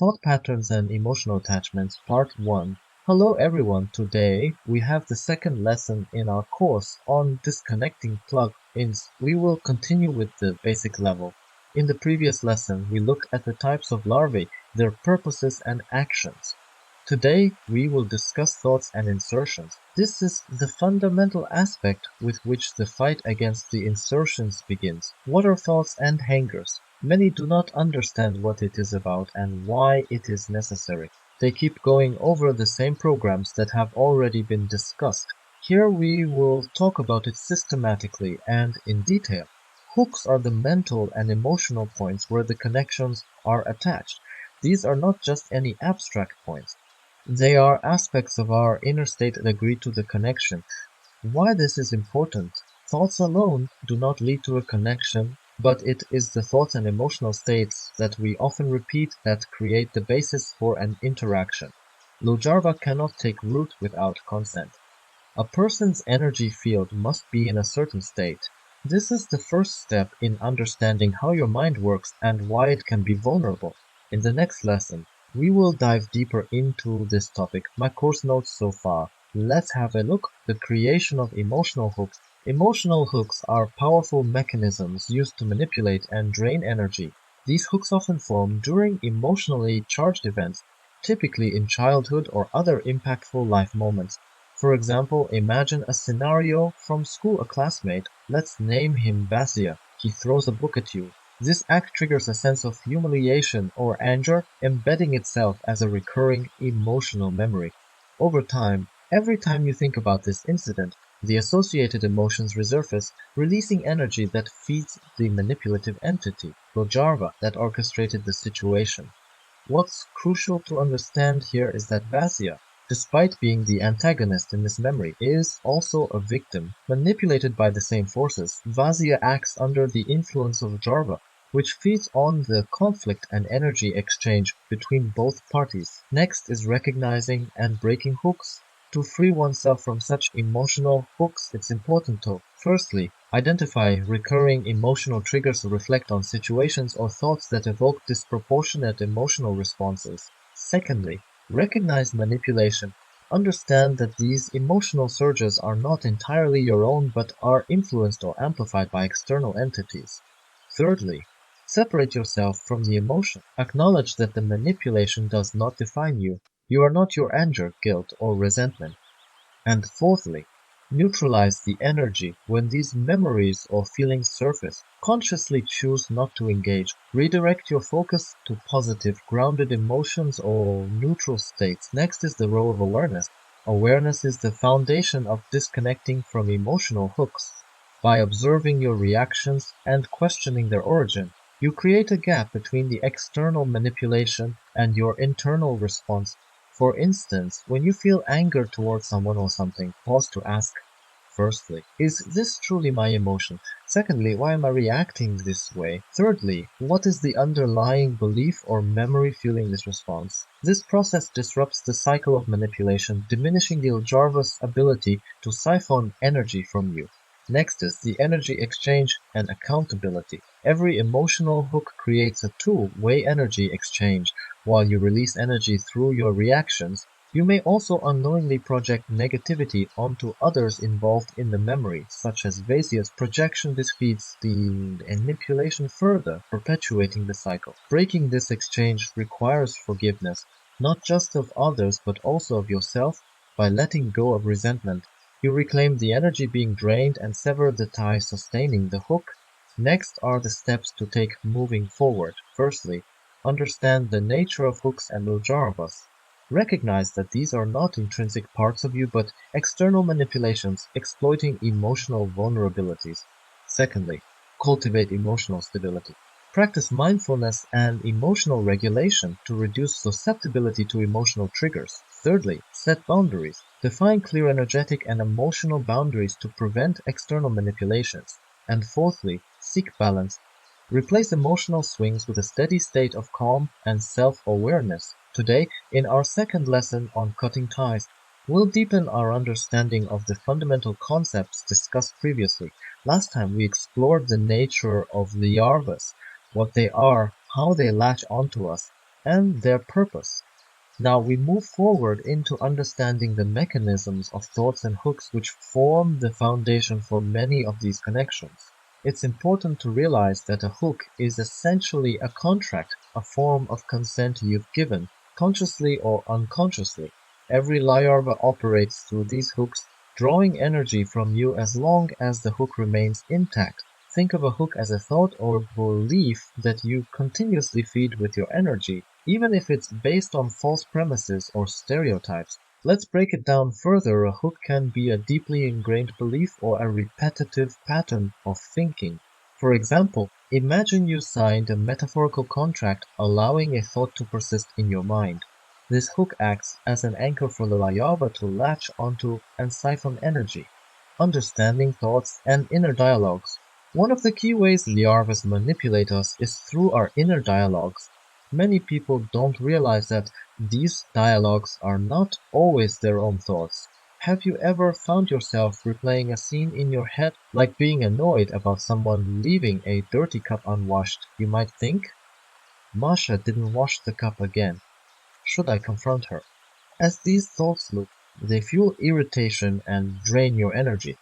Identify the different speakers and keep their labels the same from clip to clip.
Speaker 1: Thought Patterns and Emotional Attachments, Part 1. Hello everyone, today we have the second lesson in our course on disconnecting plug-ins. We will continue with the basic level. In the previous lesson, we looked at the types of larvae, their purposes and actions. Today, we will discuss thoughts and insertions. This is the fundamental aspect with which the fight against the insertions begins. What are thoughts and hangers? Many do not understand what it is about and why it is necessary. They keep going over the same programs that have already been discussed. Here we will talk about it systematically and in detail. Hooks are the mental and emotional points where the connections are attached. These are not just any abstract points. They are aspects of our inner state that agree to the connection. Why this is important? Thoughts alone do not lead to a connection, but it is the thoughts and emotional states that we often repeat that create the basis for an interaction. Larva cannot take root without consent. A person's energy field must be in a certain state. This is the first step in understanding how your mind works and why it can be vulnerable. In the next lesson, we will dive deeper into this topic. My course notes so far. Let's have a look. The creation of emotional hooks. Emotional hooks are powerful mechanisms used to manipulate and drain energy. These hooks often form during emotionally charged events, typically in childhood or other impactful life moments. For example, imagine a scenario from school. A classmate, let's name him Basia. He throws a book at you. This act triggers a sense of humiliation or anger, embedding itself as a recurring emotional memory. Over time, every time you think about this incident, the associated emotions resurface, releasing energy that feeds the manipulative entity, Larva, that orchestrated the situation. What's crucial to understand here is that Basia, despite being the antagonist in this memory, is also a victim. Manipulated by the same forces, Vasia acts under the influence of Larva, which feeds on the conflict and energy exchange between both parties. Next is recognizing and breaking hooks. To free oneself from such emotional hooks, it's important to, firstly, identify recurring emotional triggers, reflect on situations or thoughts that evoke disproportionate emotional responses. Secondly, recognize manipulation. Understand that these emotional surges are not entirely your own but are influenced or amplified by external entities. Thirdly, separate yourself from the emotion. Acknowledge that the manipulation does not define you. You are not your anger, guilt, or resentment. And fourthly, neutralize the energy when these memories or feelings surface. Consciously choose not to engage. Redirect your focus to positive, grounded emotions or neutral states. Next is the role of awareness. Awareness is the foundation of disconnecting from emotional hooks. By observing your reactions and questioning their origin, you create a gap between the external manipulation and your internal response. For instance, when you feel anger towards someone or something, pause to ask, firstly, is this truly my emotion? Secondly, why am I reacting this way? Thirdly, what is the underlying belief or memory fueling this response? This process disrupts the cycle of manipulation, diminishing the Larva's ability to siphon energy from you. Next is the energy exchange and accountability. Every emotional hook creates a two-way energy exchange. While you release energy through your reactions, you may also unknowingly project negativity onto others involved in the memory, such as Vasia's projection. This feeds the manipulation further, perpetuating the cycle. Breaking this exchange requires forgiveness, not just of others but also of yourself. By letting go of resentment, you reclaim the energy being drained and sever the tie sustaining the hook. Next are the steps to take moving forward. Firstly, understand the nature of hooks and Larvas. Recognize that these are not intrinsic parts of you but external manipulations exploiting emotional vulnerabilities. Secondly, cultivate emotional stability. Practice mindfulness and emotional regulation to reduce susceptibility to emotional triggers. Thirdly, set boundaries. Define clear energetic and emotional boundaries to prevent external manipulations. And fourthly, seek balance. Replace emotional swings with a steady state of calm and self-awareness. Today, in our second lesson on cutting ties, we'll deepen our understanding of the fundamental concepts discussed previously. Last time we explored the nature of the larvas, what they are, how they latch onto us, and their purpose. Now we move forward into understanding the mechanisms of thoughts and hooks which form the foundation for many of these connections. It's important to realize that a hook is essentially a contract, a form of consent you've given, consciously or unconsciously. Every larva operates through these hooks, drawing energy from you as long as the hook remains intact. Think of a hook as a thought or belief that you continuously feed with your energy, even if it's based on false premises or stereotypes. Let's break it down further. A hook can be a deeply ingrained belief or a repetitive pattern of thinking. For example, imagine you signed a metaphorical contract allowing a thought to persist in your mind. This hook acts as an anchor for the larva to latch onto and siphon energy. Understanding thoughts and inner dialogues. One of the key ways larvas manipulate us is through our inner dialogues. Many people don't realize that these dialogues are not always their own thoughts. Have you ever found yourself replaying a scene in your head, like being annoyed about someone leaving a dirty cup unwashed? You might think, Masha didn't wash the cup again. Should I confront her? As these thoughts loop, they fuel irritation and drain your energy.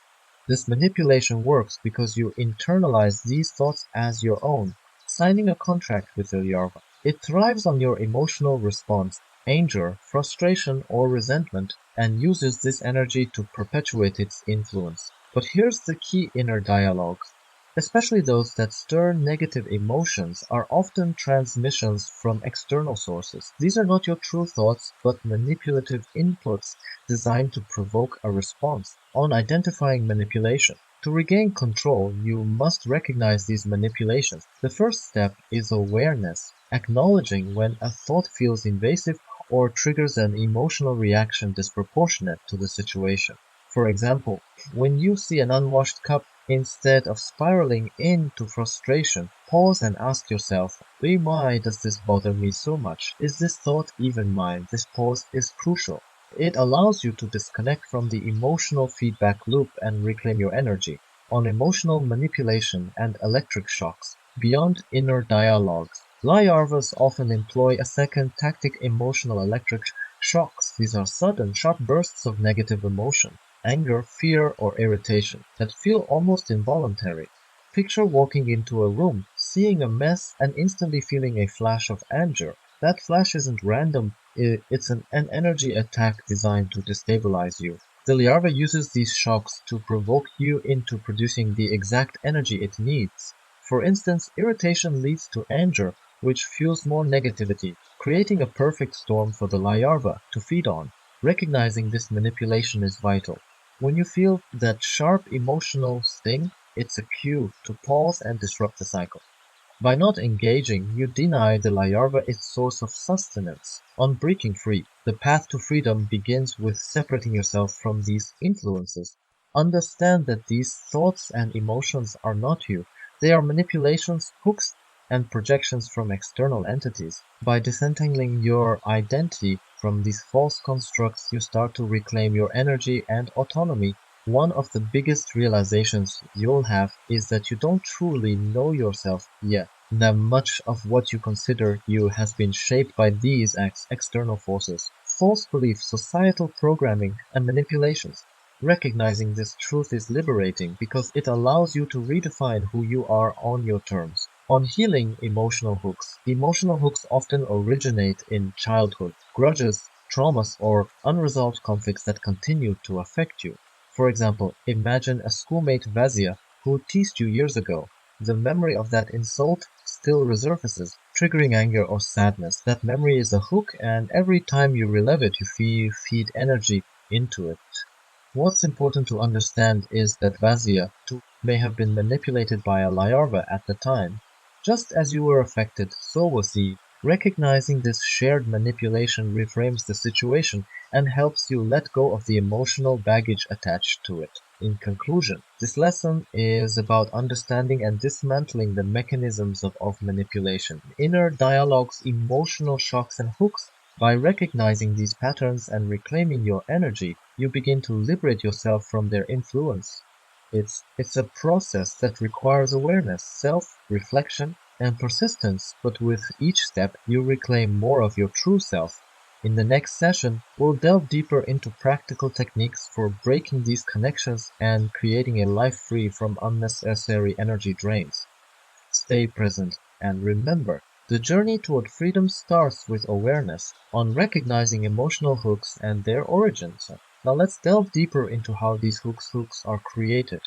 Speaker 1: This manipulation works because you internalize these thoughts as your own, signing a contract with the larva. It thrives on your emotional response, anger, frustration, or resentment, and uses this energy to perpetuate its influence. But here's the key: inner dialogues, especially those that stir negative emotions, are often transmissions from external sources. These are not your true thoughts, but manipulative inputs designed to provoke a response. On identifying manipulation. To regain control, you must recognize these manipulations. The first step is awareness, acknowledging when a thought feels invasive or triggers an emotional reaction disproportionate to the situation. For example, when you see an unwashed cup, instead of spiraling into frustration, pause and ask yourself, why does this bother me so much? Is this thought even mine? This pause is crucial. It allows you to disconnect from the emotional feedback loop and reclaim your energy. On emotional manipulation and electric shocks, beyond inner dialogues, larvas often employ a second tactic: emotional electric shocks. These are sudden, sharp bursts of negative emotion, anger, fear, or irritation, that feel almost involuntary. Picture walking into a room, seeing a mess, and instantly feeling a flash of anger. That flash isn't random, it's an energy attack designed to destabilize you. The larva uses these shocks to provoke you into producing the exact energy it needs. For instance, irritation leads to anger, which fuels more negativity, creating a perfect storm for the larva to feed on. Recognizing this manipulation is vital. When you feel that sharp emotional sting, it's a cue to pause and disrupt the cycle. By not engaging, you deny the larva its source of sustenance. On breaking free, the path to freedom begins with separating yourself from these influences. Understand that these thoughts and emotions are not you. They are manipulations, hooks, and projections from external entities. By disentangling your identity from these false constructs, you start to reclaim your energy and autonomy. One of the biggest realizations you'll have is that you don't truly know yourself yet. That much of what you consider you has been shaped by these external forces, false beliefs, societal programming, and manipulations. Recognizing this truth is liberating because it allows you to redefine who you are on your terms. On healing emotional hooks often originate in childhood, grudges, traumas, or unresolved conflicts that continue to affect you. For example, imagine a schoolmate Vazia who teased you years ago. The memory of that insult still resurfaces, triggering anger or sadness. That memory is a hook, and every time you relive it, you feed energy into it. What's important to understand is that Vazia, too, may have been manipulated by a larva at the time. Just as you were affected, so was he. Recognizing this shared manipulation reframes the situation and helps you let go of the emotional baggage attached to it. In conclusion, this lesson is about understanding and dismantling the mechanisms of manipulation, inner dialogues, emotional shocks, and hooks. By recognizing these patterns and reclaiming your energy, you begin to liberate yourself from their influence. It's a process that requires awareness, self-reflection, and persistence, but with each step you reclaim more of your true self. In the next session, we'll delve deeper into practical techniques for breaking these connections and creating a life free from unnecessary energy drains. Stay present, and remember, the journey toward freedom starts with awareness on recognizing emotional hooks and their origins. Now let's delve deeper into how these hooks are created.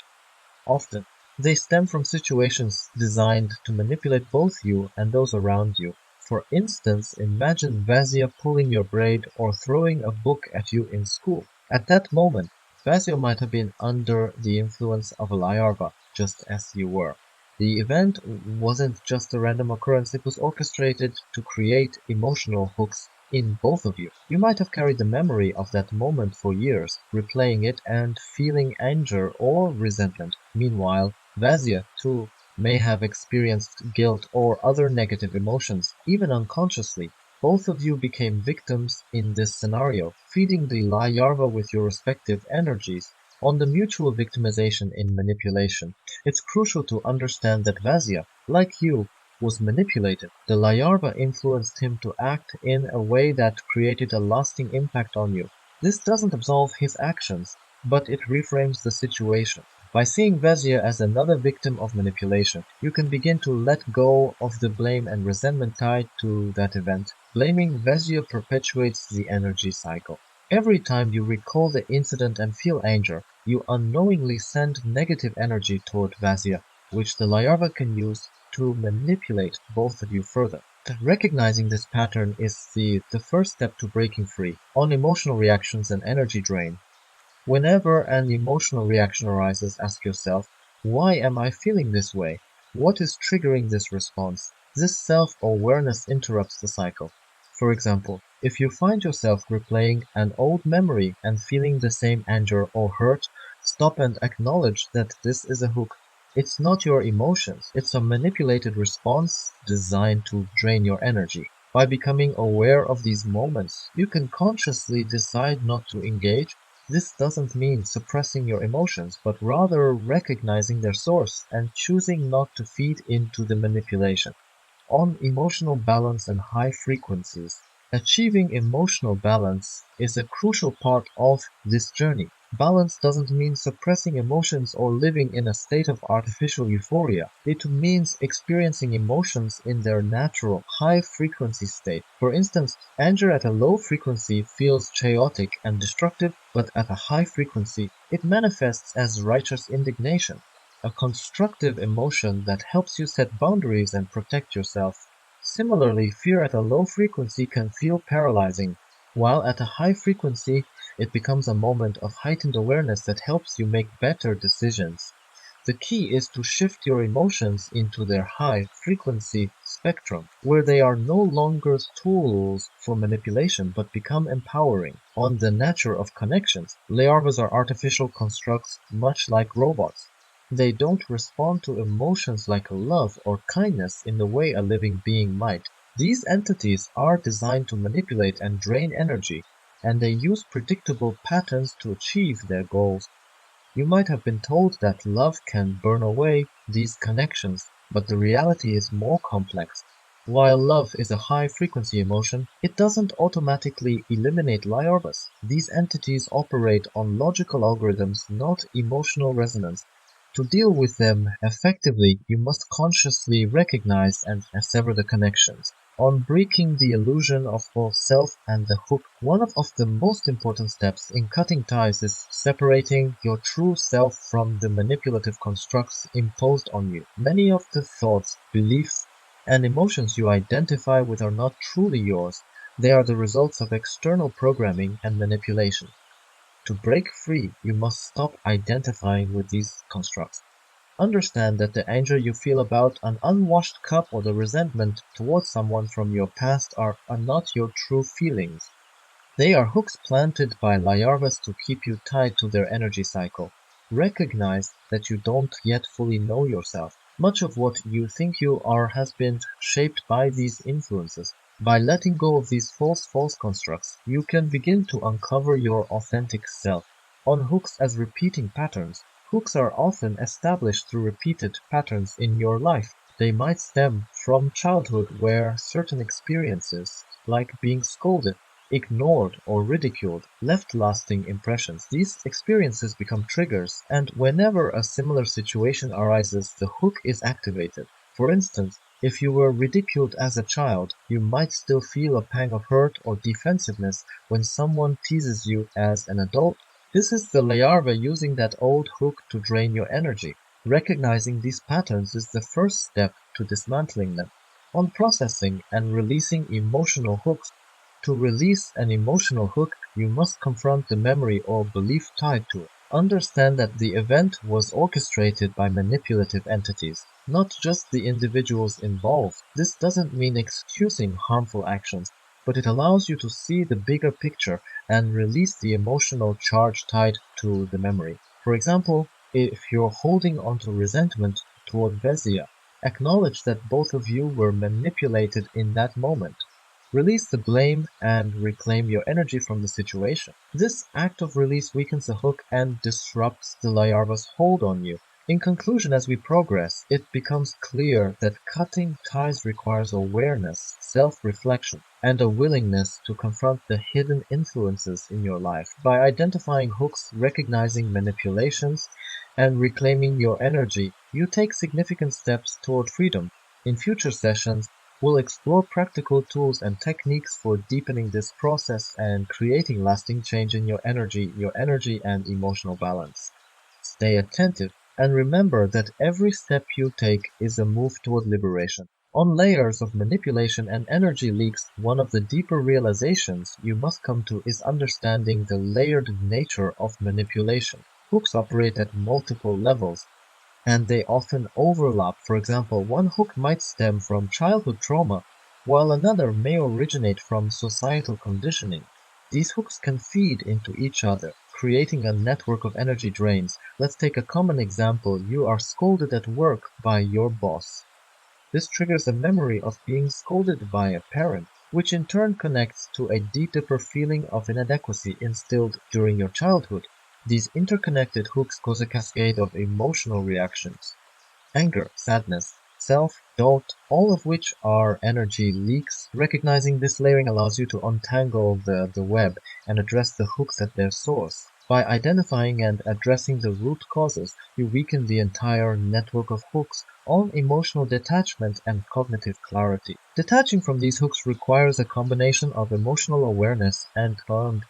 Speaker 1: Often, they stem from situations designed to manipulate both you and those around you. For instance, imagine Vazia pulling your braid or throwing a book at you in school. At that moment, Vazia might have been under the influence of a larva, just as you were. The event wasn't just a random occurrence, it was orchestrated to create emotional hooks in both of you. You might have carried the memory of that moment for years, replaying it and feeling anger or resentment. Meanwhile, Vazia, too, may have experienced guilt or other negative emotions, even unconsciously. Both of you became victims in this scenario, feeding the larva with your respective energies. On the mutual victimization in manipulation, it's crucial to understand that Vazia, like you, was manipulated. The larva influenced him to act in a way that created a lasting impact on you. This doesn't absolve his actions, but it reframes the situation. By seeing Vazia as another victim of manipulation, you can begin to let go of the blame and resentment tied to that event. Blaming Vazia perpetuates the energy cycle. Every time you recall the incident and feel anger, you unknowingly send negative energy toward Vazia, which the larva can use to manipulate both of you further. Recognizing this pattern is the first step to breaking free. On emotional reactions and energy drain, whenever an emotional reaction arises, ask yourself, why am I feeling this way? What is triggering this response? This self-awareness interrupts the cycle. For example, if you find yourself replaying an old memory and feeling the same anger or hurt, stop and acknowledge that this is a hook. It's not your emotions, it's a manipulated response designed to drain your energy. By becoming aware of these moments, you can consciously decide not to engage. This doesn't mean suppressing your emotions, but rather recognizing their source and choosing not to feed into the manipulation. On emotional balance and high frequencies, achieving emotional balance is a crucial part of this journey. Balance doesn't mean suppressing emotions or living in a state of artificial euphoria. It means experiencing emotions in their natural, high-frequency state. For instance, anger at a low frequency feels chaotic and destructive, but at a high frequency, it manifests as righteous indignation, a constructive emotion that helps you set boundaries and protect yourself. Similarly, fear at a low frequency can feel paralyzing, while at a high frequency, it becomes a moment of heightened awareness that helps you make better decisions. The key is to shift your emotions into their high frequency spectrum, where they are no longer tools for manipulation but become empowering. On the nature of connections, larvas are artificial constructs much like robots. They don't respond to emotions like love or kindness in the way a living being might. These entities are designed to manipulate and drain energy, and they use predictable patterns to achieve their goals. You might have been told that love can burn away these connections, but the reality is more complex. While love is a high-frequency emotion, it doesn't automatically eliminate larvas. These entities operate on logical algorithms, not emotional resonance. To deal with them effectively, you must consciously recognize and sever the connections. On breaking the illusion of both self and the hook, one of the most important steps in cutting ties is separating your true self from the manipulative constructs imposed on you. Many of the thoughts, beliefs, and emotions you identify with are not truly yours. They are the results of external programming and manipulation. To break free, you must stop identifying with these constructs. Understand that the anger you feel about an unwashed cup or the resentment towards someone from your past are not your true feelings. They are hooks planted by larvas to keep you tied to their energy cycle. Recognize that you don't yet fully know yourself. Much of what you think you are has been shaped by these influences. By letting go of these false constructs, you can begin to uncover your authentic self. On hooks as repeating patterns, hooks are often established through repeated patterns in your life. They might stem from childhood where certain experiences, like being scolded, ignored, or ridiculed, left lasting impressions. These experiences become triggers, and whenever a similar situation arises, the hook is activated. For instance, if you were ridiculed as a child, you might still feel a pang of hurt or defensiveness when someone teases you as an adult. This is the larva using that old hook to drain your energy. Recognizing these patterns is the first step to dismantling them. On processing and releasing emotional hooks, to release an emotional hook, you must confront the memory or belief tied to it. Understand that the event was orchestrated by manipulative entities, not just the individuals involved. This doesn't mean excusing harmful actions, but it allows you to see the bigger picture and release the emotional charge tied to the memory. For example, if you're holding onto resentment toward Vezia, acknowledge that both of you were manipulated in that moment. Release the blame and reclaim your energy from the situation. This act of release weakens the hook and disrupts the larva's hold on you. In conclusion, as we progress, it becomes clear that cutting ties requires awareness, self-reflection, and a willingness to confront the hidden influences in your life. By identifying hooks, recognizing manipulations, and reclaiming your energy, you take significant steps toward freedom. In future sessions, we'll explore practical tools and techniques for deepening this process and creating lasting change in your energy and emotional balance. Stay attentive and remember that every step you take is a move toward liberation. On layers of manipulation and energy leaks, one of the deeper realizations you must come to is understanding the layered nature of manipulation. Hooks operate at multiple levels, and they often overlap. For example, one hook might stem from childhood trauma, while another may originate from societal conditioning. These hooks can feed into each other, creating a network of energy drains. Let's take a common example. You are scolded at work by your boss. This triggers a memory of being scolded by a parent, which in turn connects to a deeper feeling of inadequacy instilled during your childhood. These interconnected hooks cause a cascade of emotional reactions: anger, sadness, self-doubt, all of which are energy leaks. Recognizing this layering allows you to untangle the web and address the hooks at their source. By identifying and addressing the root causes, you weaken the entire network of hooks on emotional detachment and cognitive clarity. Detaching from these hooks requires a combination of emotional awareness and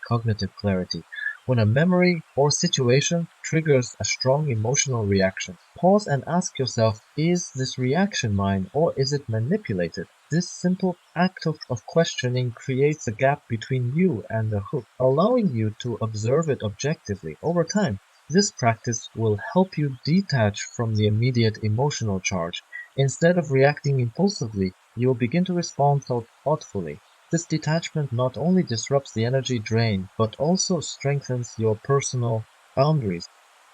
Speaker 1: cognitive clarity. When a memory or situation triggers a strong emotional reaction, pause and ask yourself, is this reaction mine or is it manipulated? This simple act of questioning creates a gap between you and the hook, allowing you to observe it objectively. Over time, this practice will help you detach from the immediate emotional charge. Instead of reacting impulsively, you will begin to respond thoughtfully. This detachment not only disrupts the energy drain, but also strengthens your personal boundaries.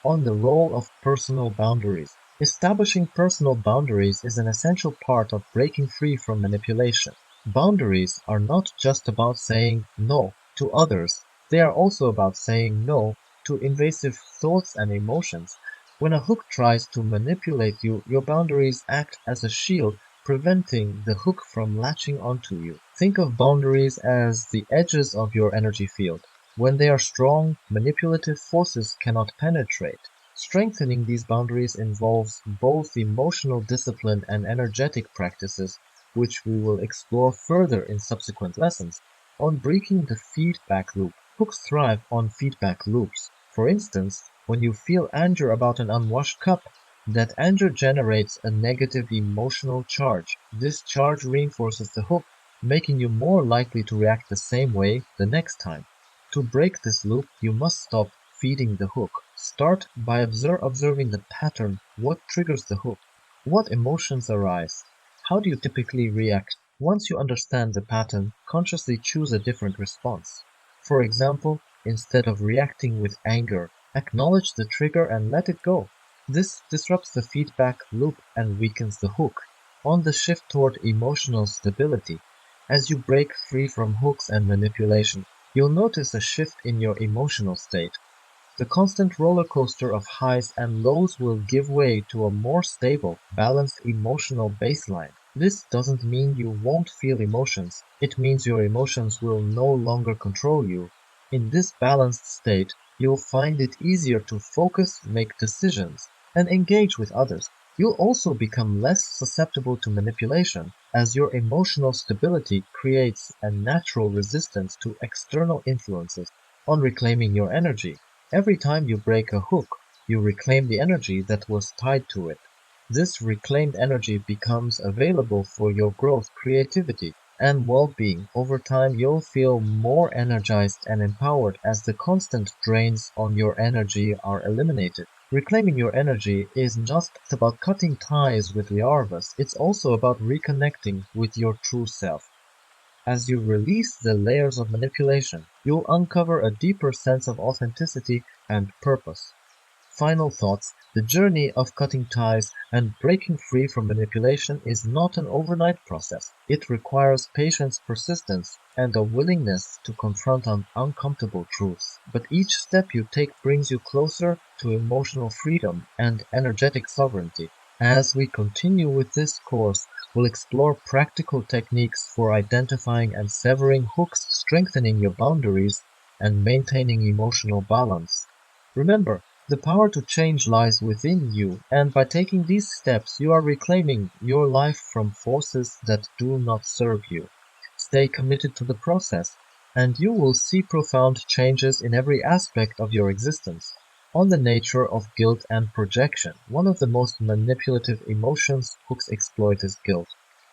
Speaker 1: On the role of personal boundaries. Establishing personal boundaries is an essential part of breaking free from manipulation. Boundaries are not just about saying no to others, they are also about saying no to invasive thoughts and emotions. When a hook tries to manipulate you, your boundaries act as a shield, preventing the hook from latching onto you. Think of boundaries as the edges of your energy field. When they are strong, manipulative forces cannot penetrate. Strengthening these boundaries involves both emotional discipline and energetic practices, which we will explore further in subsequent lessons. On breaking the feedback loop, hooks thrive on feedback loops. For instance, when you feel anger about an unwashed cup, that anger generates a negative emotional charge. This charge reinforces the hook, making you more likely to react the same way the next time. To break this loop, you must stop feeding the hook. Start by observing the pattern. What triggers the hook? What emotions arise? How do you typically react? Once you understand the pattern, consciously choose a different response. For example, instead of reacting with anger, acknowledge the trigger and let it go. This disrupts the feedback loop and weakens the hook. On the shift toward emotional stability, as you break free from hooks and manipulation, you'll notice a shift in your emotional state. The constant roller coaster of highs and lows will give way to a more stable, balanced emotional baseline. This doesn't mean you won't feel emotions. It means your emotions will no longer control you. In this balanced state, you'll find it easier to focus, make decisions, and engage with others. You'll also become less susceptible to manipulation, as your emotional stability creates a natural resistance to external influences. On reclaiming your energy, every time you break a hook, you reclaim the energy that was tied to it. This reclaimed energy becomes available for your growth, creativity, and well-being. Over time, you'll feel more energized and empowered as the constant drains on your energy are eliminated. Reclaiming your energy isn't just about cutting ties with larvas, it's also about reconnecting with your true self. As you release the layers of manipulation, you'll uncover a deeper sense of authenticity and purpose. Final thoughts: the journey of cutting ties and breaking free from manipulation is not an overnight process. It requires patience, persistence, and a willingness to confront uncomfortable truths. But each step you take brings you closer to emotional freedom and energetic sovereignty. As we continue with this course, we'll explore practical techniques for identifying and severing hooks, strengthening your boundaries, and maintaining emotional balance. Remember, the power to change lies within you, and by taking these steps, you are reclaiming your life from forces that do not serve you. Stay committed to the process, and you will see profound changes in every aspect of your existence. On the nature of guilt and projection, one of the most manipulative emotions hooks exploit is guilt.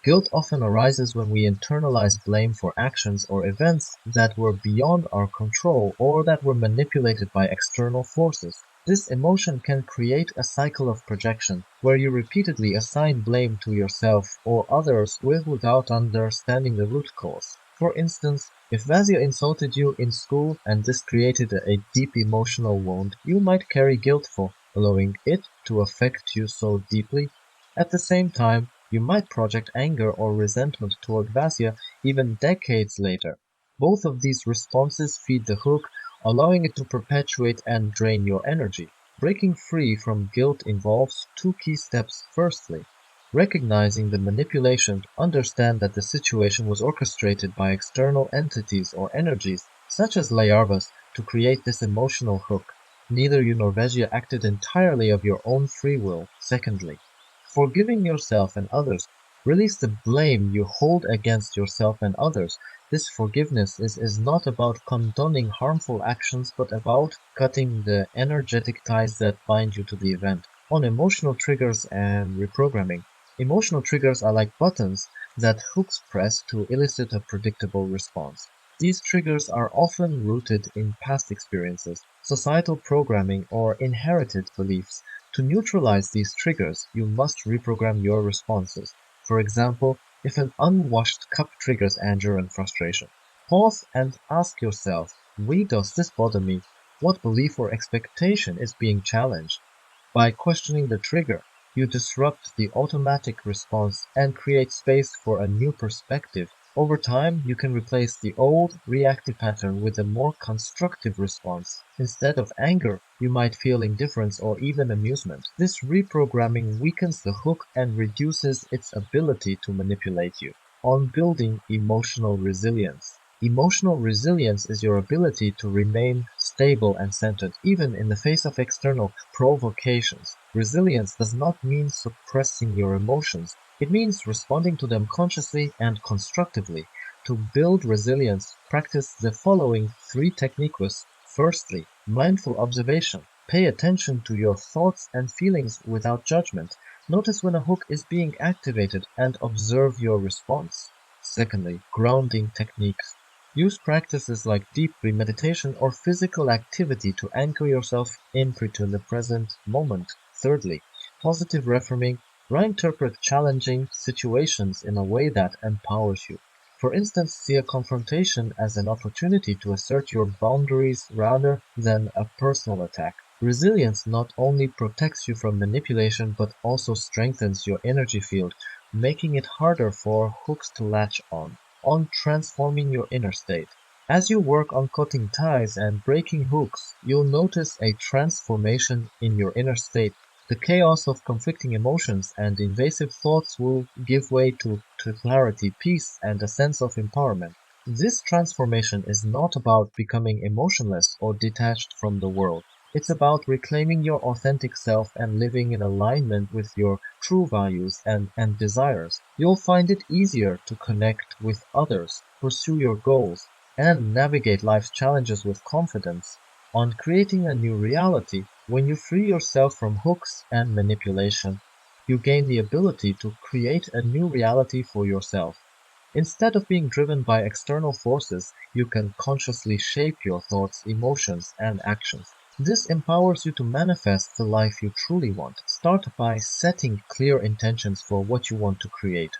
Speaker 1: Guilt often arises when we internalize blame for actions or events that were beyond our control or that were manipulated by external forces. This emotion can create a cycle of projection, where you repeatedly assign blame to yourself or others without understanding the root cause. For instance, if Vasia insulted you in school and this created a deep emotional wound, you might carry guilt for allowing it to affect you so deeply. At the same time, you might project anger or resentment toward Vasia even decades later. Both of these responses feed the hook, allowing it to perpetuate and drain your energy. Breaking free from guilt involves two key steps. Firstly, recognizing the manipulation, understand that the situation was orchestrated by external entities or energies, such as larvas, to create this emotional hook. Neither you nor Vegia acted entirely of your own free will. Secondly, forgiving yourself and others. Release the blame you hold against yourself and others. This forgiveness is not about condoning harmful actions, but about cutting the energetic ties that bind you to the event. On emotional triggers and reprogramming. Emotional triggers are like buttons that hooks press to elicit a predictable response. These triggers are often rooted in past experiences, societal programming, or inherited beliefs. To neutralize these triggers, you must reprogram your responses. For example, if an unwashed cup triggers anger and frustration, pause and ask yourself, why does this bother me? What belief or expectation is being challenged? By questioning the trigger, you disrupt the automatic response and create space for a new perspective. Over time, you can replace the old, reactive pattern with a more constructive response. Instead of anger, you might feel indifference or even amusement. This reprogramming weakens the hook and reduces its ability to manipulate you. On building emotional resilience. Emotional resilience is your ability to remain stable and centered, even in the face of external provocations. Resilience does not mean suppressing your emotions. It means responding to them consciously and constructively. To build resilience, practice the following three techniques. Firstly, mindful observation. Pay attention to your thoughts and feelings without judgment. Notice when a hook is being activated and observe your response. Secondly, grounding techniques. Use practices like deep meditation or physical activity to anchor yourself into the present moment. Thirdly, positive reframing. Reinterpret challenging situations in a way that empowers you. For instance, see a confrontation as an opportunity to assert your boundaries rather than a personal attack. Resilience not only protects you from manipulation but also strengthens your energy field, making it harder for hooks to latch on. On transforming your inner state. As you work on cutting ties and breaking hooks, you'll notice a transformation in your inner state. The chaos of conflicting emotions and invasive thoughts will give way to clarity, peace, and a sense of empowerment. This transformation is not about becoming emotionless or detached from the world. It's about reclaiming your authentic self and living in alignment with your true values and desires. You'll find it easier to connect with others, pursue your goals, and navigate life's challenges with confidence. On creating a new reality, when you free yourself from hooks and manipulation, you gain the ability to create a new reality for yourself. Instead of being driven by external forces, you can consciously shape your thoughts, emotions, and actions. This empowers you to manifest the life you truly want. Start by setting clear intentions for what you want to create.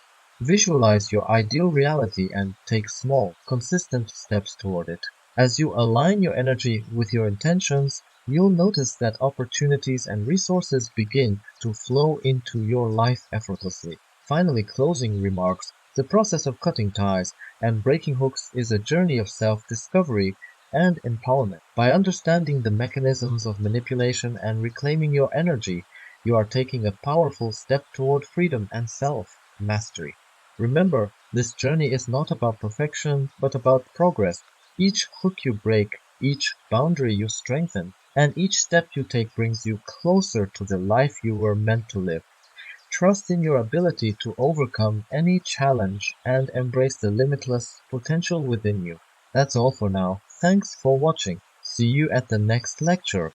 Speaker 1: Visualize your ideal reality and take small, consistent steps toward it. As you align your energy with your intentions, you'll notice that opportunities and resources begin to flow into your life effortlessly. Finally, closing remarks. The process of cutting ties and breaking hooks is a journey of self-discovery and empowerment. By understanding the mechanisms of manipulation and reclaiming your energy, you are taking a powerful step toward freedom and self-mastery. Remember, this journey is not about perfection, but about progress. Each hook you break, each boundary you strengthen, and each step you take brings you closer to the life you were meant to live. Trust in your ability to overcome any challenge and embrace the limitless potential within you. That's all for now. Thanks for watching. See you at the next lecture.